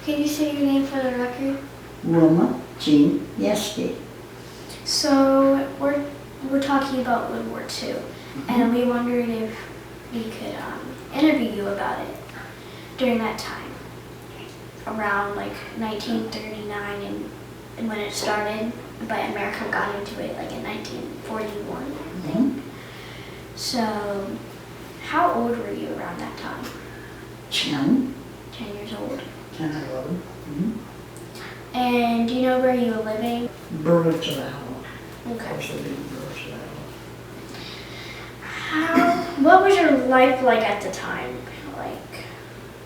Can you say your name for the record? Wilma Jean Yeske. So we're talking about World War II, and we wondered if we could interview you about it during that time, around like 1939 and when it started, but America got into it like in 1941, I think. So how old were you around that time? 10. 10 years old. 10 or 11. And do you know where you were living? Burlington, Iowa. Of Okay. course, I didn't Burlington, Iowa. What was your life like at the time? Like,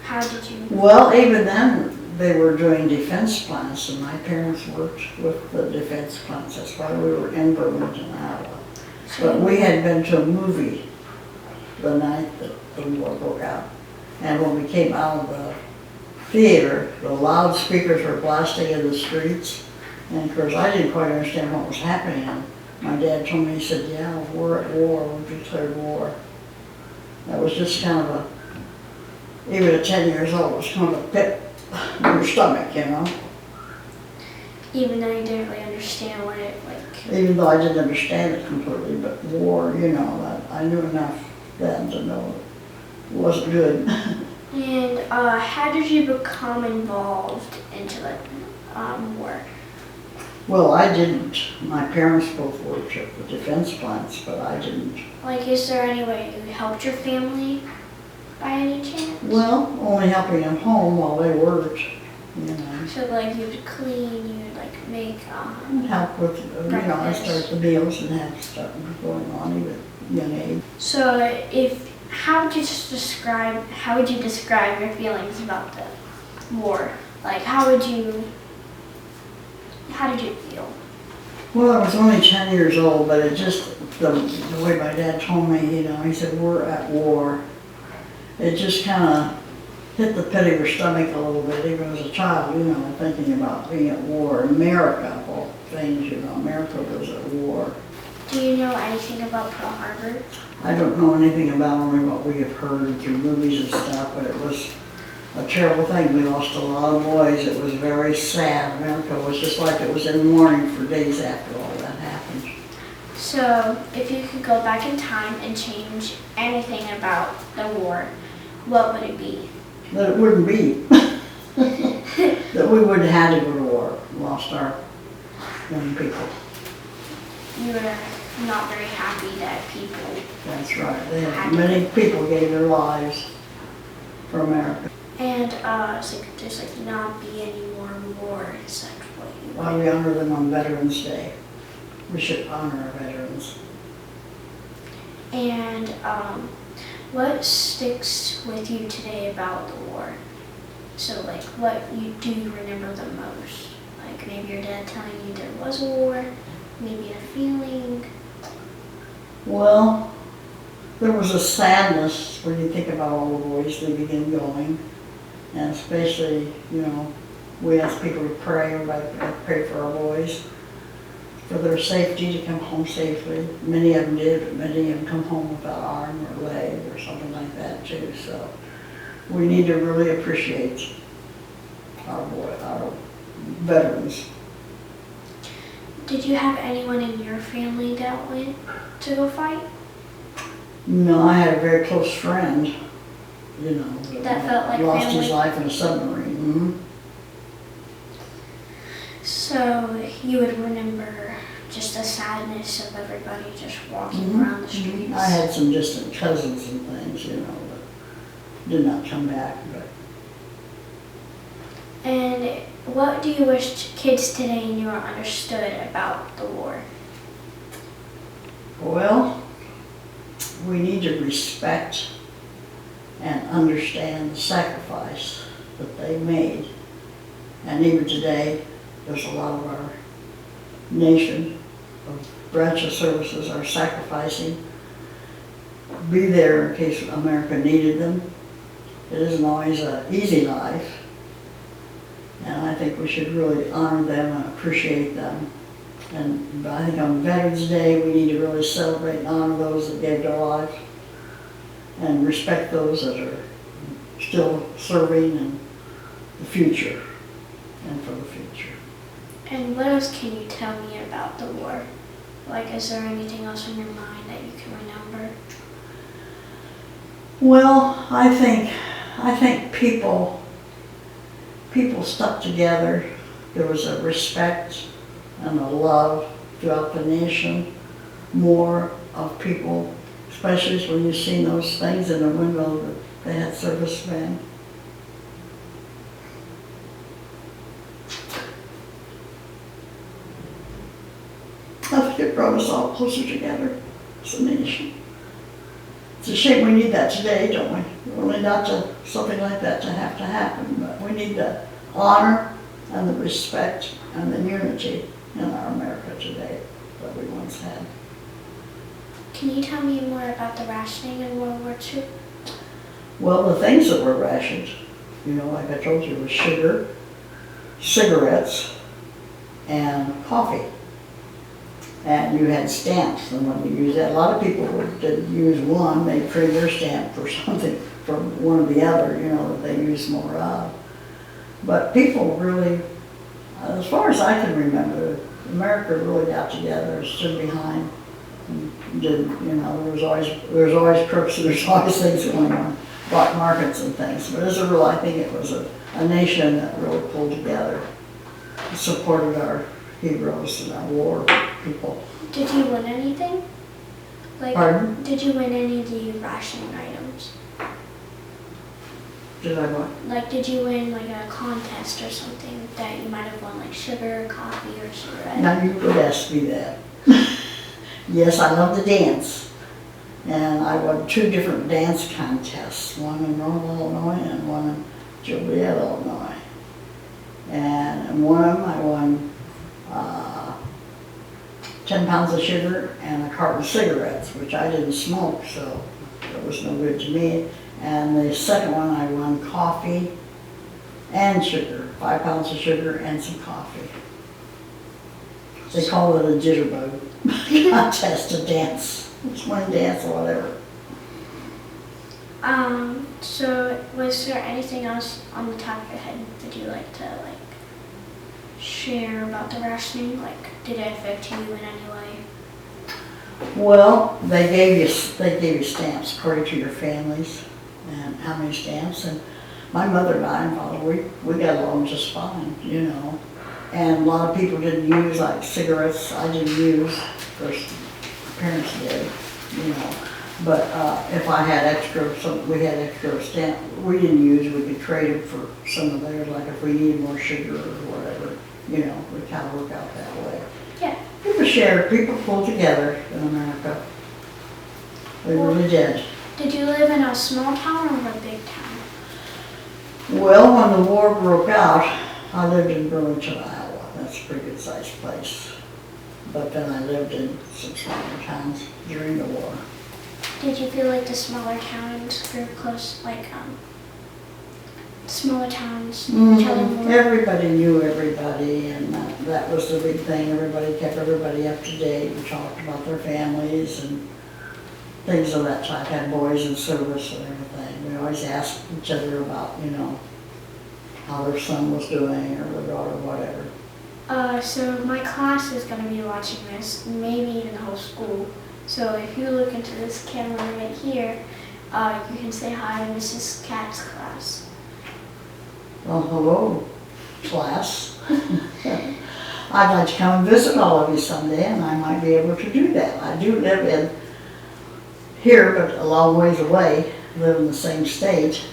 how did you? Well, even then, they were doing defense plans, and my parents worked with the defense plans. That's why we were in Burlington, Iowa. But we had been to a movie the night that the war broke out. And when we came out of the theater, the loudspeakers were blasting in the streets. And of course, I didn't quite understand what was happening. And my dad told me, he said, yeah, we're at war, we declared war. That was just kind of a, even at 10 years old, it was kind of a pit in your stomach, you know? Even though you didn't really understand what it like. Even though I didn't understand it completely, but war, you know, I knew enough then to know it wasn't good. And how did you become involved into the war? Well, I didn't. My parents both worked at the defense plants, but I didn't. Like, is there any way you helped your family by any chance? Well, only helping them home while they worked, you know. So like you would clean, you would like make And help with, you know, I breakfast. start the meals and have stuff going on even at young age. So how would you describe your feelings about the war? Like how did you feel? Well, I was only 10 years old, but it just, the way my dad told me, you know, he said, we're at war. It just kind of hit the pit of your stomach a little bit, even as a child, you know, thinking about being at war. America, of all things, you know, America was at war. Do you know anything about Pearl Harbor? I don't know anything about only what we have heard through movies and stuff, but it was a terrible thing. We lost a lot of boys. It was very sad. America was just like it was in mourning for days after all that happened. So if you could go back in time and change anything about the war, what would it be? That it wouldn't be. That we wouldn't have had to go to war. Lost our young people. You were not very happy that people. That's right. Many people gave their lives for America. And it's like there's like not be any more war. Is that what you Why we honor them on Veterans Day. We should honor our veterans. And what sticks with you today about the war? So like what do you remember the most? Like maybe your dad telling you there was a war, maybe a feeling. Well, there was a sadness when you think about all the boys leaving and going. And especially, you know, we ask people to pray, everybody pray for our boys, for their safety, to come home safely. Many of them did, but many of them come home without arm or leg or something like that too. So we need to really appreciate our veterans. Did you have anyone in your family that went to go fight? No, I had a very close friend, you know, That felt like lost family? his life in a submarine. Mm-hmm. So you would remember just the sadness of everybody just walking around the streets? I had some distant cousins and things, you know, that did not come back. But And what do you wish kids today knew or understood about the war? well, we need to respect and understand the sacrifice that they made. And even today, there's a lot of our nation, of branch of services are sacrificing. Be there in case America needed them. It isn't always an easy life. And I think we should really honor them and appreciate them. And I think on Veterans Day, we need to really celebrate and honor those that gave their lives and respect those that are still serving and the future and for the future. And what else can you tell me about the war? Like, is there anything else in your mind that you can remember? Well, I think people stuck together. There was a respect and a love throughout the nation. More of people, especially when you've seen those things in the window that they had servicemen. I think it brought us all closer together as a nation. It's a shame we need that today, don't we? Really not to something like that to happen, but we need the honor and the respect and the unity in our America today that we once had. Can you tell me more about the rationing in World War II? Well, the things that were rationed, like I told you, was sugar, cigarettes, and coffee. And you had stamps, and when you used that, a lot of people didn't use one, they'd trade their stamp for something from one or the other, that they used more of. But people really, as far as I can remember, America really got together, stood behind, and did, there was always crooks, and there's always things going on, black markets and things. But as a rule, I think it was a nation that really pulled together, supported our heroes and our war people. Did you win anything? Pardon? Did you win any of the rationing items? Did I what? Did you win a contest or something that you might have won, like sugar, coffee, or cigarette? Now you could ask me that. Yes, I love to dance. And I won 2 different dance contests, one in Normal, Illinois and one in Joliet, Illinois. And in one of them I won 10 pounds of sugar and a carton of cigarettes, which I didn't smoke, so it was no good to me. And the second one I won coffee and sugar, 5 pounds of sugar and some coffee. They call it a jitterbug contest, a dance, swing dance or whatever. So was there anything else on the top of your head that you like to share about the rationing? Did it affect you in any way? Well, they gave you stamps according to your families and how many stamps. And my mother and I and father, we got along just fine, And a lot of people didn't use cigarettes. I didn't use. Of course, parents did, But if I had we had extra stamp. We didn't use. We could trade them for some of theirs. If we needed more sugar or whatever, we kind of work out that way. Yeah. People shared. People pulled together in America. They really did. Did you live in a small town or a big town? Well, when the war broke out, I lived in Burlington, Iowa. That's a pretty good sized place. But then I lived in some smaller towns during the war. Did you feel like the smaller towns grew close, smaller towns? Mm-hmm. Everybody knew everybody, and that was the big thing. Everybody kept everybody up to date and talked about their families and things of that type. Had boys in service and everything. We always asked each other about, how their son was doing or their daughter, whatever. So my class is going to be watching this, maybe even the whole school. So if you look into this camera right here, you can say hi to Mrs. Katz's class. Well, hello, class. I'd like to come and visit all of you someday, and I might be able to do that. I do live here, but a long ways away, live in the same state.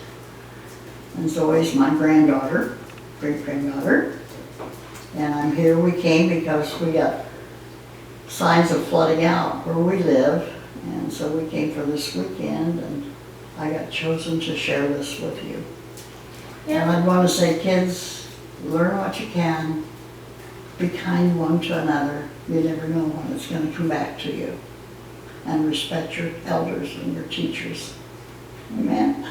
And Zoey's my granddaughter, great-granddaughter. And I'm here, we came because we got signs of flooding out where we live. And so we came for this weekend, and I got chosen to share this with you. Yeah. And I'd want to say, kids, learn what you can. Be kind one to another. You never know when it's going to come back to you. And respect your elders and your teachers. Amen.